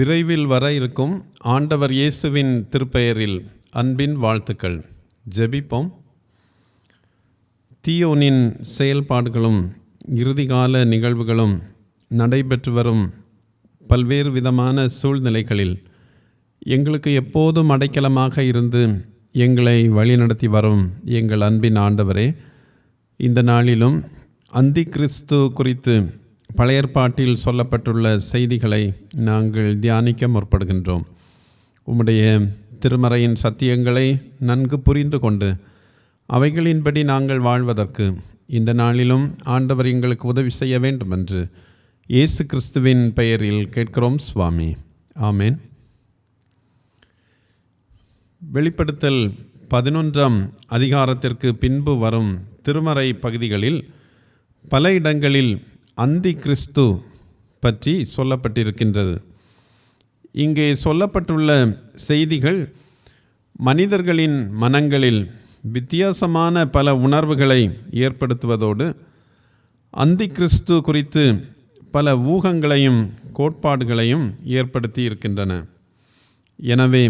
விரைவில் வர இருக்கும் ஆண்டவர் இயேசுவின் திருப்பெயரில் அன்பின் வாழ்த்துக்கள். ஜெபிப்போம். தீயோனின் செயல்பாடுகளும் இறுதிகால நிகழ்வுகளும் நடைபெற்று வரும் பல்வேறு விதமான சூழ்நிலைகளில் எங்களுக்கு எப்போதும் அடைக்கலமாக இருந்து எங்களை வழிநடத்தி வரும் எங்கள் அன்பின் ஆண்டவரே, இந்த நாளிலும் அந்தி கிறிஸ்து குறித்து பழைய ஏற்பாட்டில் சொல்லப்பட்டுள்ள செய்திகளை நாங்கள் தியானிக்க முற்படுகின்றோம். உம்முடைய திருமறையின் சத்தியங்களை நன்கு புரிந்து கொண்டு அவைகளின்படி நாங்கள் வாழ்வதற்கு இந்த நாளிலும் ஆண்டவர் எங்களுக்கு உதவி செய்ய வேண்டும் என்று இயேசு கிறிஸ்துவின் பெயரில் கேட்கிறோம் சுவாமி. ஆமேன். வெளிப்படுத்தல் 11ஆம் அதிகாரத்திற்கு பின்பு வரும் திருமறை பகுதிகளில் பல இடங்களில் அந்தி கிறிஸ்து பற்றி சொல்லப்பட்டிருக்கின்றது. இங்கே சொல்லப்பட்டுள்ள செய்திகள் மனிதர்களின் மனங்களில் வித்தியாசமான பல உணர்வுகளை ஏற்படுத்துவதோடு அந்தி கிறிஸ்து குறித்து பல ஊகங்களையும் கோட்பாடுகளையும் ஏற்படுத்தி இருக்கின்றன. எனவே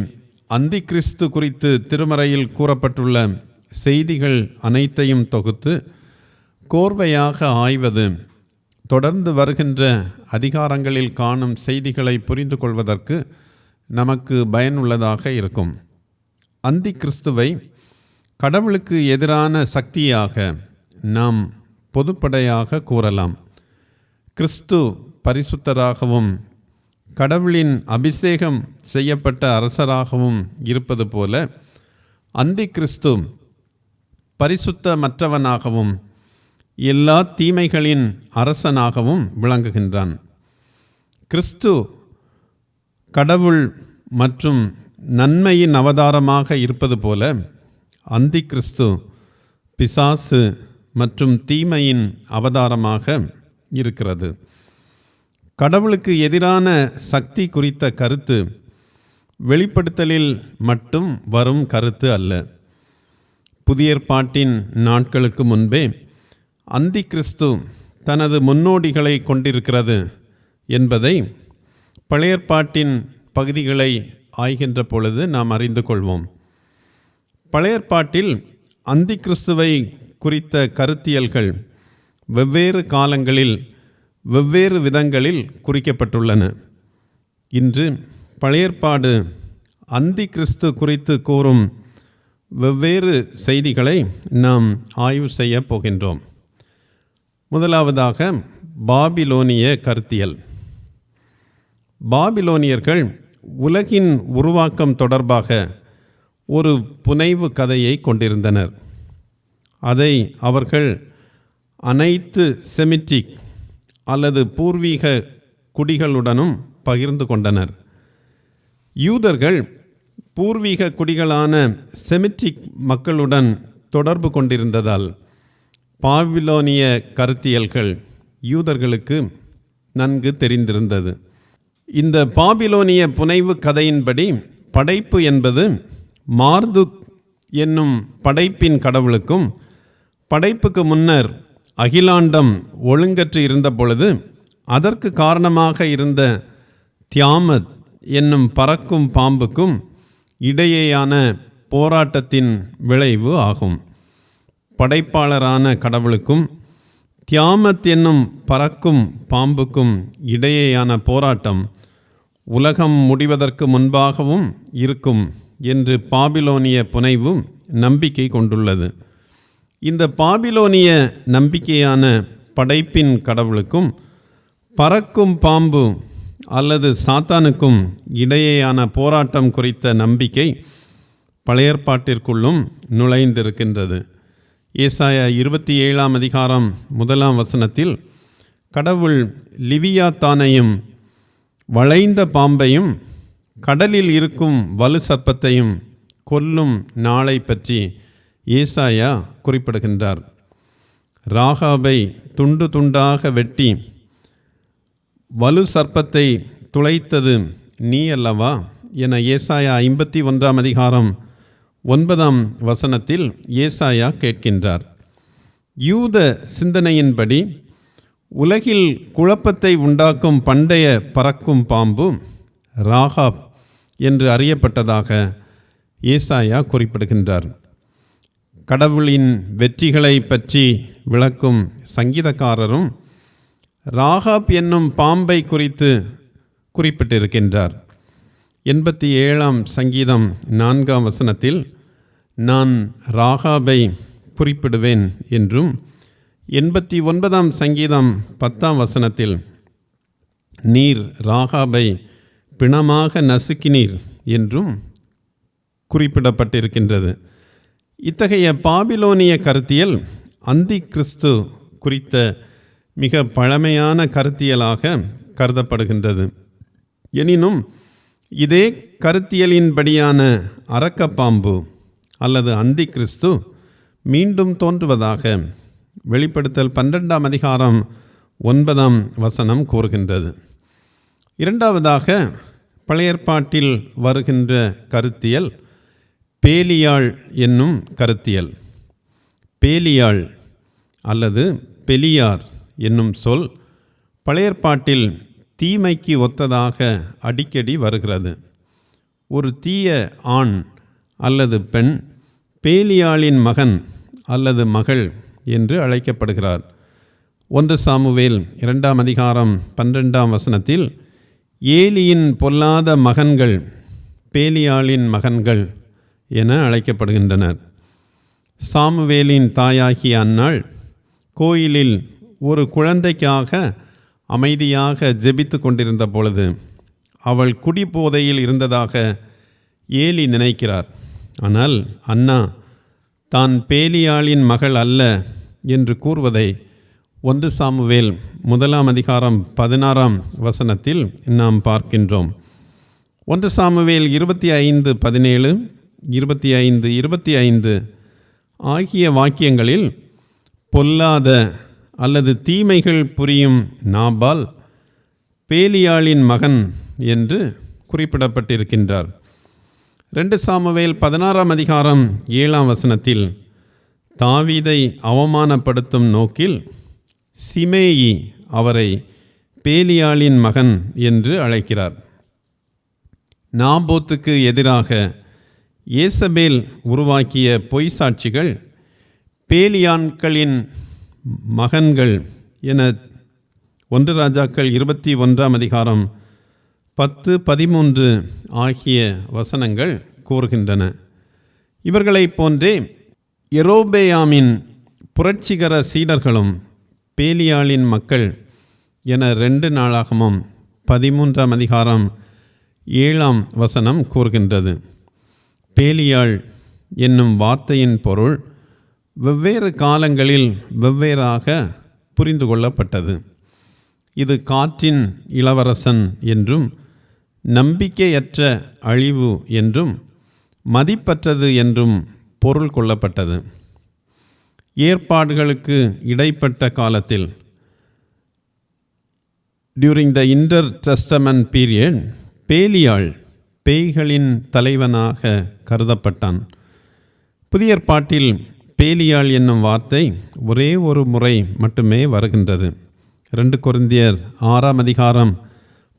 அந்தி கிறிஸ்து குறித்து திருமறையில் கூறப்பட்டுள்ள செய்திகள் அனைத்தையும் தொகுத்து கோர்வையாக ஆய்வது தொடர்ந்து வருகின்ற அதிகாரங்களில் காணும் செய்திகளை புரிந்து கொள்வதற்கு நமக்கு பயனுள்ளதாக இருக்கும். அந்தி கிறிஸ்துவை கடவுளுக்கு எதிரான சக்தியாக நாம் பொதுப்படையாக கூறலாம். கிறிஸ்து பரிசுத்தராகவும் கடவுளின் அபிஷேகம் செய்யப்பட்ட அரசராகவும் இருப்பது போல அந்தி கிறிஸ்து பரிசுத்தமற்றவனாகவும் எல்லா தீமைகளின் அரசனாகவும் விளங்குகின்றான். கிறிஸ்து கடவுள் மற்றும் நன்மையின் அவதாரமாக இருப்பது போல அந்தி கிறிஸ்து பிசாசு மற்றும் தீமையின் அவதாரமாக இருக்கிறது. கடவுளுக்கு எதிரான சக்தி குறித்த கருத்து வெளிப்படுத்தலில் மட்டும் வரும் கருத்து அல்ல. புதிய ஏற்பாட்டின் நாட்களுக்கு முன்பே அந்தி கிறிஸ்து தனது முன்னோடிகளை கொண்டிருக்கிறது என்பதை பழைய ஏற்பாட்டின் பகுதிகளை ஆய்கின்ற பொழுது நாம் அறிந்து கொள்வோம். பழைய ஏற்பாட்டில் அந்தி கிறிஸ்துவை குறித்த கருத்தியல்கள் வெவ்வேறு காலங்களில் வெவ்வேறு விதங்களில் குறிக்கப்பட்டுள்ளன. இன்று பழைய ஏற்பாடு அந்தி கிறிஸ்து குறித்து கூறும் வெவ்வேறு செய்திகளை நாம் ஆய்வு செய்ய போகின்றோம். முதலாவதாக பாபிலோனிய கருத்தியல். பாபிலோனியர்கள் உலகின் உருவாக்கம் தொடர்பாக ஒரு புனைவு கதையை கொண்டிருந்தனர். அதை அவர்கள் அனைத்து செமிட்டிக் அல்லது பூர்வீக குடிகளுடனும் பகிர்ந்து கொண்டனர். யூதர்கள் பூர்வீக குடிகளான செமிட்டிக் மக்களுடன் தொடர்பு கொண்டிருந்ததால் பாபிலோனிய கருத்தியல்கள் யூதர்களுக்கு நன்கு தெரிந்திருந்தது. இந்த பாபிலோனிய புனைவு கதையின்படி படைப்பு என்பது மார்துக் என்னும் படைப்பின் கடவுளுக்கும் படைப்புக்கு முன்னர் அகிலாண்டம் ஒழுங்கற்று இருந்த பொழுது அதற்கு காரணமாக இருந்த தியாமத் என்னும் பறக்கும் பாம்புக்கும் இடையேயான போராட்டத்தின் விளைவு ஆகும். படைப்பாளரான கடவுளுக்கும் தியாமத் என்னும் பறக்கும் பாம்புக்கும் இடையேயான போராட்டம் உலகம் முடிவதற்கு முன்பாகவும் இருக்கும் என்று பாபிலோனிய புனைவு நம்பிக்கை கொண்டுள்ளது. இந்த பாபிலோனிய நம்பிக்கையான படைப்பின் கடவுளுக்கும் பறக்கும் பாம்பு அல்லது சாத்தானுக்கும் இடையேயான போராட்டம் குறித்த நம்பிக்கை பழைய ஏற்பாட்டிற்குள்ளும் நுழைந்திருக்கின்றது. ஏசாயா 27ஆம் அதிகாரம் 1ஆம் வசனத்தில் கடவுள் லிவியாத்தானையும் வளைந்த பாம்பையும் கடலில் இருக்கும் வலு சர்ப்பத்தையும் கொல்லும் நாளை பற்றி ஏசாயா குறிப்பிடுகின்றார். ராகாபை துண்டு துண்டாக வெட்டி வலு சர்ப்பத்தை துளைத்தது நீ அல்லவா என ஏசாயா 51ஆம் அதிகாரம் 9ஆம் வசனத்தில் ஏசாயா கேட்கின்றார். யூத சிந்தனையின்படி உலகில் குழப்பத்தை உண்டாக்கும் பண்டைய பறக்கும் பாம்பு ராகாப் என்று அறியப்பட்டதாக ஏசாயா குறிப்பிடுகின்றார். கடவுளின் வெற்றிகளை பற்றி விளக்கும் சங்கீதக்காரரும் ராகாப் என்னும் பாம்பை குறித்து குறிப்பிட்டிருக்கின்றார். 87ஆம் சங்கீதம் 4ஆம் வசனத்தில் நான் ராகாபை குறிப்பிடுவேன் என்றும், 89ஆம் சங்கீதம் 10ஆம் வசனத்தில் நீர் ராகாபை பிணமாக நசுக்கினீர் என்றும் குறிப்பிடப்பட்டிருக்கின்றது. இத்தகைய பாபிலோனிய கருத்தியல் அந்தி கிறிஸ்து குறித்த மிக பழமையான கருத்தியலாக கருதப்படுகின்றது. எனினும் இதே கருத்தியலின்படியான அரக்கப்பாம்பு அல்லது அந்தி கிறிஸ்து மீண்டும் தோன்றுவதாக வெளிப்படுத்தல் 12ஆம் அதிகாரம் 9ஆம் வசனம் கூறுகின்றது. இரண்டாவதாக பழைய ஏற்பாட்டில் வருகின்ற கருத்தியல் பேலியாள் என்னும் கருத்தியல். பேலியாள் அல்லது பெலியார் என்னும் சொல் பழைய ஏற்பாட்டில் தீமைக்கு ஒத்ததாக அடிக்கடி வருகிறது. ஒரு தீய ஆண் அல்லது பெண் பேலியாளின் மகன் அல்லது மகள் என்று அழைக்கப்படுகிறார். 1 சாமுவேல் 2ஆம் அதிகாரம் 12ஆம் வசனத்தில் ஏலியின் பொல்லாத மகன்கள் பேலியாளின் மகன்கள் என அழைக்கப்படுகின்றனர். சாமுவேலின் தாயாகிய அன்னாள் கோயிலில் ஒரு குழந்தைக்காக அமைதியாக ஜெபித்து கொண்டிருந்த பொழுது அவள் குடிபோதையில் இருந்ததாக ஏலி நினைக்கிறார். ஆனால் அன்னா தான் பேலியாளின் மகள் அல்ல என்று கூறுவதை 1 சாமுவேல் 1ஆம் அதிகாரம் 16ஆம் வசனத்தில் நாம் பார்க்கின்றோம். 1 சாமுவேல் 25:17, 25:25 ஆகிய வாக்கியங்களில் பொல்லாத அல்லது தீமைகள் புரியும் நாபால் பேலியாளின் மகன் என்று குறிப்பிடப்பட்டிருக்கின்றார். 2 சாமுவேல் 16ஆம் அதிகாரம் 7ஆம் வசனத்தில் தாவீதை அவமானப்படுத்தும் நோக்கில் சிமேயி அவரை பேலியாளின் மகன் என்று அழைக்கிறார். நாபோத்துக்கு எதிராக ஏசபேல் உருவாக்கிய பொய் சாட்சிகள் பேலியான்களின் மகன்கள் என 1 ராஜாக்கள் 21ஆம் அதிகாரம் 10-13 ஆகிய வசனங்கள் கூறுகின்றன. இவர்களைப் போன்றே யெரொபெயாமின் புரட்சிகர சீடர்களும் பேலியாளின் மக்கள் என 2 நாளாகமம் 13ஆம் அதிகாரம் 7ஆம் வசனம் கூறுகின்றது. பேலியாள் என்னும் வார்த்தையின் பொருள் வெவ்வேறு காலங்களில் வெவ்வேறாக புரிந்து கொள்ளப்பட்டது. இது காற்றின் இளவரசன் என்றும், நம்பிக்கையற்ற அழிவு என்றும், மதிப்பற்றது என்றும் பொருள் கொள்ளப்பட்டது. ஏற்பாடுகளுக்கு இடைப்பட்ட காலத்தில் during the inter testament period பேலியாள் பேய்களின் தலைவனாக கருதப்பட்டான். புதிய ஏற்பாட்டில் பேலியாள் என்னும் வார்த்தை ஒரே ஒரு முறை மட்டுமே வருகின்றது. 2 கொரிந்தியர் 6ஆம் அதிகாரம்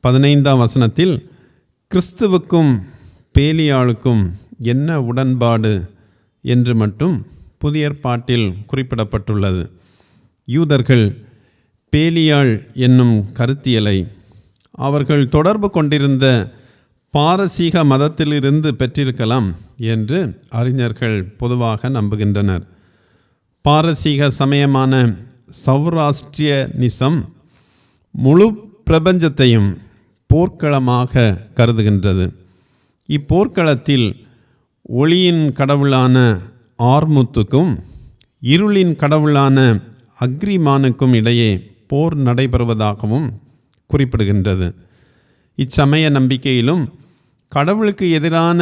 15ஆம் வசனத்தில் கிறிஸ்துவுக்கும் பேலியாளுக்கும் என்ன உடன்பாடு என்று மட்டும் புதிய ஏற்பாட்டில் குறிப்பிடப்பட்டுள்ளது. யூதர்கள் பேலியாள் என்னும் கருத்தியலை அவர்கள் தொடர்பு கொண்டிருந்த பாரசீக மதத்திலிருந்து பெற்றிருக்கலாம் என்று அறிஞர்கள் பொதுவாக நம்புகின்றனர். பாரசீக சமயமான சௌராஷ்டிரியனிசம் முழு பிரபஞ்சத்தையும் போர்க்களமாக கருதுகின்றது. இப்போர்க்களத்தில் ஒளியின் கடவுளான ஆர்முத்துக்கும் இருளின் கடவுளான அக்ரிமானுக்கும் இடையே போர் நடைபெறுவதாகவும் குறிப்பிடுகின்றது. இச்சமய நம்பிக்கையிலும் கடவுளுக்கு எதிரான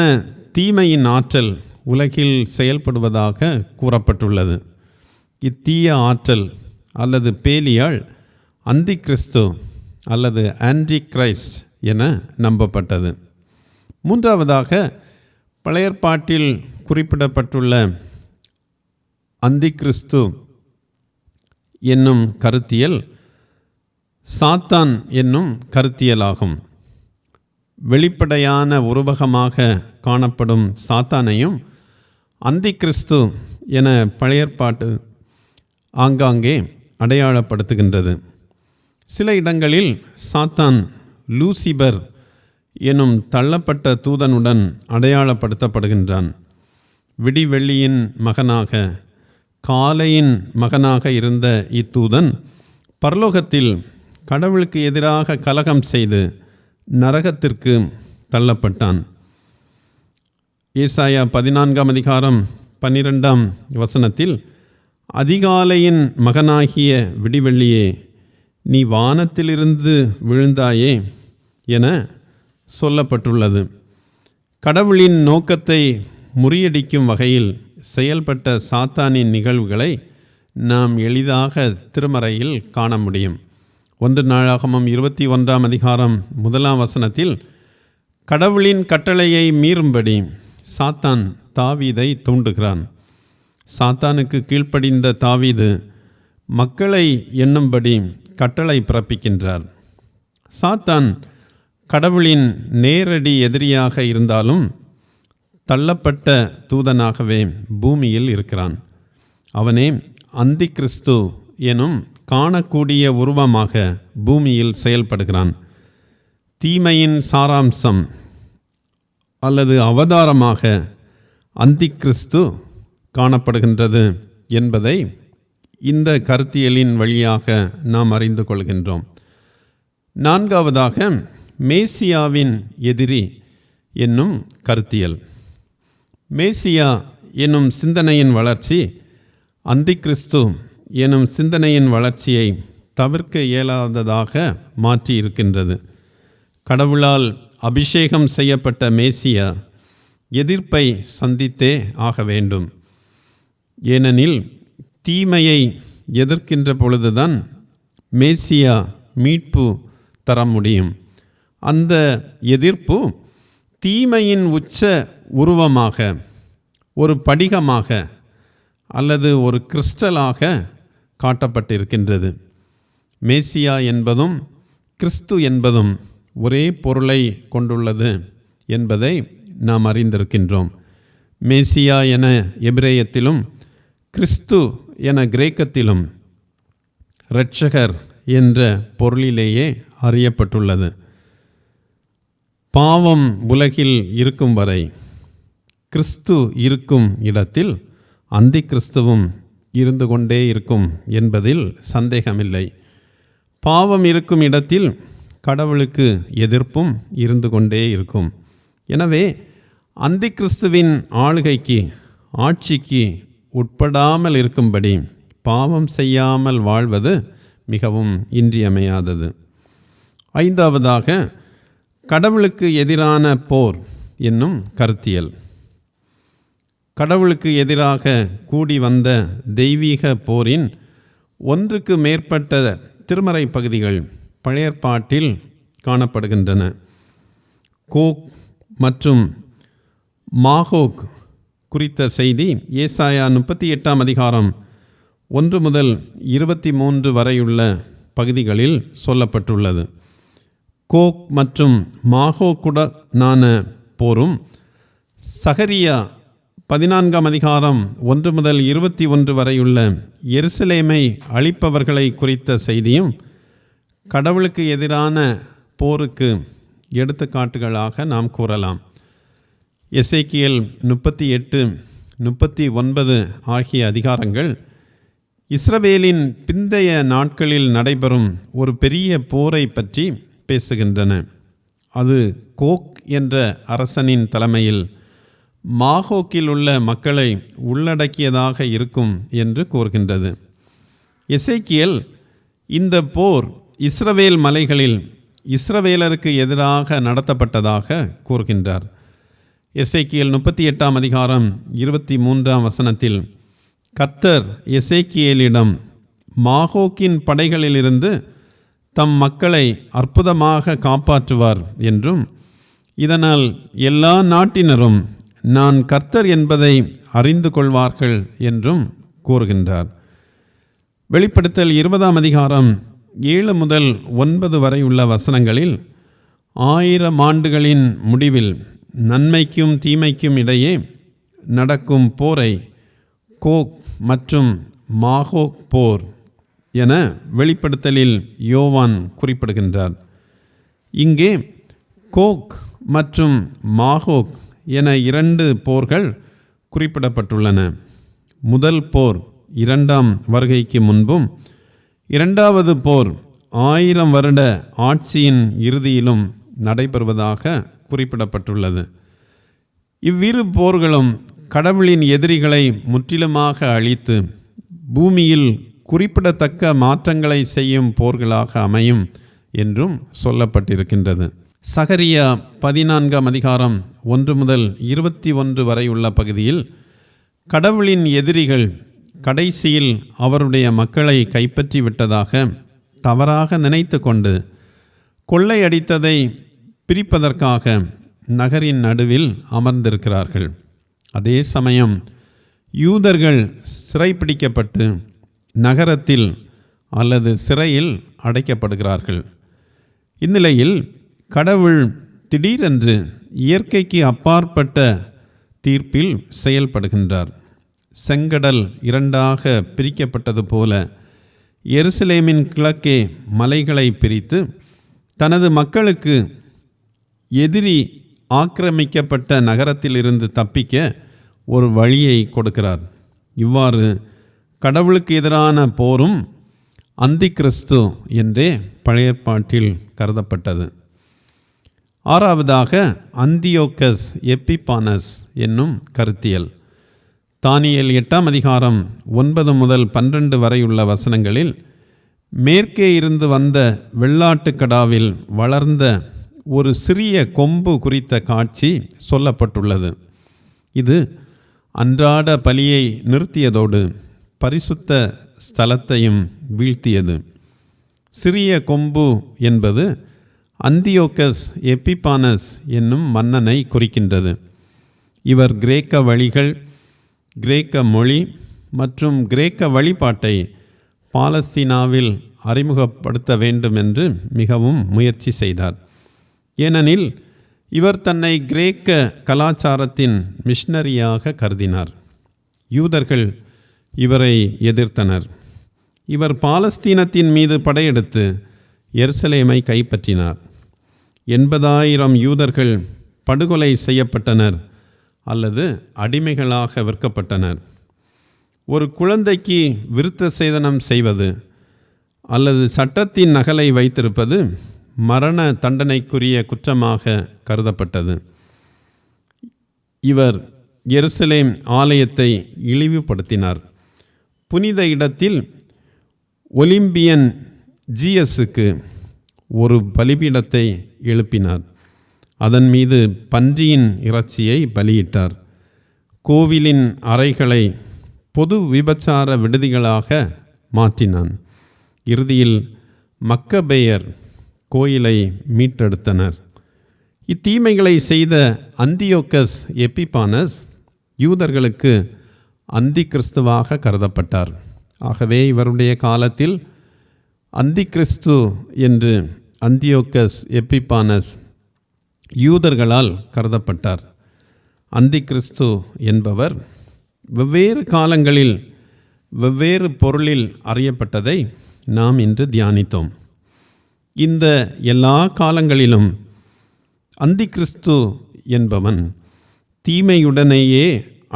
தீமையின் ஆற்றல் உலகில் செயல்படுவதாக கூறப்பட்டுள்ளது. இத்தீய ஆற்றல் அல்லது பேலியாள் அந்தி கிறிஸ்து அல்லது ஆன்டி கிரைஸ்ட் என நம்பப்பட்டது. மூன்றாவதாக பழைய ஏற்பாட்டில் குறிப்பிடப்பட்டுள்ள அந்தி கிறிஸ்து என்னும் கருத்தியல் சாத்தான் என்னும் கருத்தியலாகும். வெளிப்படையான உருவகமாக காணப்படும் சாத்தானையும் அந்தி கிறிஸ்து என பழைய ஏற்பாட்டு ஆங்காங்கே அடையாளப்படுத்துகின்றது. சில இடங்களில் சாத்தான் லூசிபர் எனும் தள்ளப்பட்ட தூதனுடன் அடையாளப்படுத்தப்படுகின்றான். விடிவெள்ளியின் மகனாக, காலையின் மகனாக இருந்த இத்தூதன் பரலோகத்தில் கடவுளுக்கு எதிராக கலகம் செய்து நரகத்திற்கு தள்ளப்பட்டான். ஏசாயா 14:12 அதிகாலையின் மகனாகிய விடிவெள்ளியே, நீ வானத்திலிருந்து விழுந்தாயே என சொல்லப்பட்டுள்ளது. கடவுளின் நோக்கத்தை முறியடிக்கும் வகையில் செயல்பட்ட சாத்தானின் நிகழ்வுகளை நாம் எளிதாக திருமறையில் காண முடியும். 1 நாளாகமம் 21 கடவுளின் கட்டளையை மீறும்படி சாத்தான் தாவீதை தூண்டுகிறான். சாத்தானுக்கு கீழ்ப்படிந்த தாவீது மக்களை எண்ணும்படி கட்டளை பிறப்பிக்கின்றார். சாத்தான் கடவுளின் நேரடி எதிரியாக இருந்தாலும் தள்ளப்பட்ட தூதனாகவே பூமியில் இருக்கிறான். அவனே அந்தி கிறிஸ்து எனும் காணக்கூடிய உருவமாக பூமியில் செயல்படுகிறான். தீமையின் சாராம்சம் அல்லது அவதாரமாக அந்தி கிறிஸ்து காணப்படுகின்றது என்பதை இந்த கருத்தியலின் வழியாக நாம் அறிந்து கொள்கின்றோம். 4வதாக மேசியாவின் எதிரி என்னும் கருத்தியல். மேசியா என்னும் சிந்தனையின் வளர்ச்சி அந்தி கிறிஸ்து எனும் சிந்தனையின் வளர்ச்சியை தவிர்க்க இயலாததாக மாற்றி இருக்கின்றது. கடவுளால் அபிஷேகம் செய்யப்பட்ட மேசியா எதிர்ப்பை சந்தித்தே ஆக வேண்டும். ஏனெனில் தீமையை எதிர்க்கின்ற பொழுதுதான் மேசியா மீட்பு தர முடியும். அந்த எதிர்ப்பு தீமையின் உச்ச உருவமாக, ஒரு படிகமாக அல்லது ஒரு கிறிஸ்டலாக காட்டப்பட்டிருக்கின்றது. மேசியா என்பதும் கிறிஸ்து என்பதும் ஒரே பொருளை கொண்டுள்ளது என்பதை நாம் அறிந்திருக்கின்றோம். மேசியா என எபிரேயத்திலும் கிறிஸ்து என கிரேக்கத்திலும் இரட்சகர் என்ற பொருளிலேயே அறியப்பட்டுள்ளது. பாவம் உலகில் இருக்கும் வரை கிறிஸ்து இருக்கும் இடத்தில் அந்தி கிறிஸ்துவும் இருந்து கொண்டே இருக்கும் என்பதில் சந்தேகமில்லை. பாவம் இருக்கும் இடத்தில் கடவுளுக்கு எதிர்ப்பும் இருந்து கொண்டே இருக்கும். எனவே அந்தி கிறிஸ்துவின் ஆளுகைக்கு, ஆட்சிக்கு உட்படாமல் இருக்கும்படி பாவம் செய்யாமல் வாழ்வது மிகவும் இன்றியமையாதது. 5வதாக கடவுளுக்கு எதிரான போர் என்னும் கருத்தியல். கடவுளுக்கு எதிராக கூடி வந்த தெய்வீக போரின் ஒன்றுக்கு மேற்பட்ட திருமறை பகுதிகள் பழைய ஏற்பாட்டில் காணப்படுகின்றன. கோக் மற்றும் மாகோக் குறித்த செய்தி ஏசாயா 38:1-23 வரையுள்ள பகுதிகளில் சொல்லப்பட்டுள்ளது. கோக் மற்றும் மாகோக்குடனான போரும் சகரியா 14:1-21 வரையுள்ள எருசலேமை அழிப்பவர்களை குறித்த செய்தியும் கடவுளுக்கு எதிரான போருக்கு எடுத்துக்காட்டுகளாக நாம் கூறலாம். எசேக்கியேல் 38-39 ஆகிய அதிகாரங்கள் இஸ்ரவேலின் பிந்தைய நாட்களில் நடைபெறும் ஒரு பெரிய போரை பற்றி பேசுகின்றன. அது கோக் என்ற அரசனின் தலைமையில் மாகோக்கில் உள்ள மக்களை உள்ளடக்கியதாக இருக்கும் என்று கூறுகின்றது. எசேக்கியேல் இந்த போர் இஸ்ரவேல் மலைகளில் இஸ்ரவேலருக்கு எதிராக நடத்தப்பட்டதாக கூறுகின்றார். எசேக்கியேல் 38:23 கர்த்தர் எசேக்கியேலிடம் மாகோக்கின் படைகளிலிருந்து தம் மக்களை அற்புதமாக காப்பாற்றுவார் என்றும், இதனால் எல்லா நாட்டினரும் நான் கர்த்தர் என்பதை அறிந்து கொள்வார்கள் என்றும் கூறுகின்றார். வெளிப்படுத்தல் 20 7-9 வரை உள்ள வசனங்களில் 1000 ஆண்டுகளின் முடிவில் நன்மைக்கும் தீமைக்கும் இடையே நடக்கும் போரை கோக் மற்றும் மாகோக் போர் என வெளிப்படுத்தலில் யோவான் குறிப்பிடுகின்றார். இங்கே கோக் மற்றும் மாகோக் என 2 போர்கள் குறிப்பிடப்பட்டுள்ளன. முதல் போர் 2ஆம் வருகைக்கு முன்பும், 2வது போர் 1000 வருட ஆட்சியின் இறுதியிலும் நடைபெறுவதாக குறிப்பிடப்பட்டுள்ளது. இவ்விரு போர்களும் கடவுளின் எதிரிகளை முற்றிலுமாக அழித்து பூமியில் குறிப்பிடத்தக்க மாற்றங்களை செய்யும் போர்களாக அமையும் என்றும் சொல்லப்பட்டிருக்கின்றது. சகரியா 14ஆம் அதிகாரம் 1 முதல் 21 வரை உள்ள பகுதியில் கடவுளின் எதிரிகள் கடைசியில் அவருடைய மக்களை கைப்பற்றி விட்டதாக தவறாக நினைத்து கொண்டு கொள்ளையடித்ததை பிரிப்பதற்காக நகரின் நடுவில் அமர்ந்திருக்கிறார்கள். அதே சமயம் யூதர்கள் சிறைப்பிடிக்கப்பட்டு நகரத்தில் அல்லது சிறையில் அடைக்கப்படுகிறார்கள். இந்நிலையில் கடவுள் திடீரென்று இயற்கைக்கு அப்பாற்பட்ட தீர்ப்பில் செயல்படுகின்றார். செங்கடல் 2ஆக பிரிக்கப்பட்டது போல எருசலேமின் கிழக்கே மலைகளை பிரித்து தனது மக்களுக்கு எதிரி ஆக்கிரமிக்கப்பட்ட நகரத்திலிருந்து தப்பிக்க ஒரு வழியை கொடுக்கிறார். இவ்வாறு கடவுளுக்கு எதிரான போரும் அந்தி கிறிஸ்து என்றே பழைய ஏற்பாட்டில் கருதப்பட்டது. 6வதாக அந்தியோக்கஸ் எப்பிபானஸ் என்னும் கருத்தியல். தானியேல் 8ஆம் அதிகாரம் 9 முதல் 12 வரையுள்ள வசனங்களில் மேற்கே இருந்து வந்த வெள்ளாட்டுக்கடாவில் வளர்ந்த ஒரு சிறிய கொம்பு குறித்த காட்சி சொல்லப்பட்டுள்ளது. இது அன்றாட பலியை நிறுத்தியதோடு பரிசுத்த ஸ்தலத்தையும் வீழ்த்தியது. சிறிய கொம்பு என்பது அந்தியோக்கஸ் எப்பிபானஸ் என்னும் மன்னனை குறிக்கின்றது. இவர் கிரேக்க வழிகள், கிரேக்க மொழி மற்றும் கிரேக்க வழிபாட்டை பாலஸ்தீனாவில் அறிமுகப்படுத்த வேண்டும் என்று மிகவும் முயற்சி செய்தார். ஏனெனில் இவர் தன்னை கிரேக்க கலாச்சாரத்தின் மிஷனரியாக கருதினார். யூதர்கள் இவரை எதிர்த்தனர். இவர் பாலஸ்தீனத்தின் மீது படையெடுத்து எருசலேமை கைப்பற்றினார். 80,000 யூதர்கள் படுகொலை செய்யப்பட்டனர் அல்லது அடிமைகளாக விற்கப்பட்டனர். ஒரு குழந்தைக்கு விருத்த சேதனம் செய்வது அல்லது சட்டத்தின் நகலை வைத்திருப்பது மரண தண்டனைக்குரிய குற்றமாக கருதப்பட்டது. இவர் எருசலேம் ஆலயத்தை இழிவுபடுத்தினார். புனித இடத்தில் ஒலிம்பியன் ஜியஸுக்கு ஒரு பலிபீடத்தை எழுப்பினார். அதன் மீது பன்றியின் இறைச்சியை பலியிட்டார். கோவிலின் அறைகளை பொது விபச்சார விடுதிகளாக மாற்றினான். இறுதியில் மக்கபேயர் கோயிலை மீட்டெடுத்தனர். இத்தீமைகளை செய்த அந்தியோக்கஸ் எப்பிபானஸ் யூதர்களுக்கு அந்தி கிறிஸ்துவாக கருதப்பட்டார். ஆகவே இவருடைய காலத்தில் அந்தி கிறிஸ்து என்று அந்தியோக்கஸ் எப்பிபானஸ் யூதர்களால் கருதப்பட்டார். அந்தி கிறிஸ்து என்பவர் வெவ்வேறு காலங்களில் வெவ்வேறு பொருளில் அறியப்பட்டதை நாம் இன்று தியானித்தோம். இந்த எல்லா காலங்களிலும் அந்தி கிறிஸ்து என்பவன் தீமையுடனேயே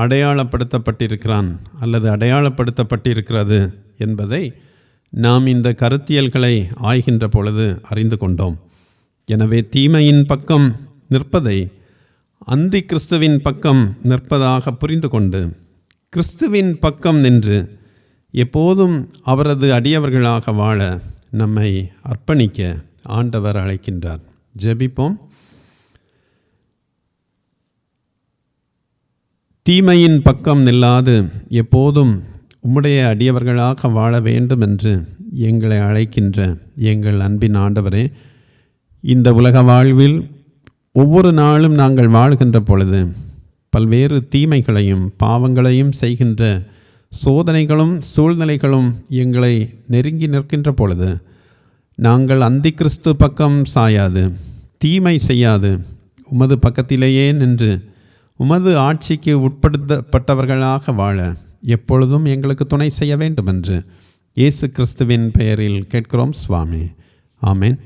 அடையாளப்படுத்தப்பட்டிருக்கிறான் அல்லது அடையாளப்படுத்தப்பட்டிருக்கிறது என்பதை நாம் இந்த கருத்தியல்களை ஆய்கின்ற பொழுது அறிந்து கொண்டோம். எனவே தீமையின் பக்கம் நிற்பதை அந்தி கிறிஸ்துவின் பக்கம் நிற்பதாக புரிந்து கொண்டு கிறிஸ்துவின் பக்கம் நின்று எப்போதும் அவரது அடியவர்களாக வாழ நம்மை அர்ப்பணிக்க ஆண்டவர் அழைக்கின்றார். ஜெபிப்போம். தீமையின் பக்கம் நில்லாது எப்போதும் உம்முடைய அடியவர்களாக வாழ வேண்டும் என்று எங்களை அழைக்கின்ற எங்கள் அன்பின் ஆண்டவரே, இந்த உலக வாழ்வில் ஒவ்வொரு நாளும் நாங்கள் வாழ்கின்ற பொழுது பல்வேறு தீமைகளையும் பாவங்களையும் செய்கின்ற சோதனைகளும் சூழ்நிலைகளும் எங்களை நெருங்கி நிற்கின்ற பொழுது நாங்கள் அந்தி கிறிஸ்து பக்கம் சாயாது தீமை செய்யாது உமது பக்கத்திலேயே நின்று உமது ஆட்சிக்கு உட்படுத்தப்பட்டவர்களாக வாழ எப்பொழுதும் எங்களுக்கு துணை செய்ய வேண்டும் என்று இயேசு கிறிஸ்துவின் பெயரில் கேட்கிறோம் சுவாமி. ஆமென்.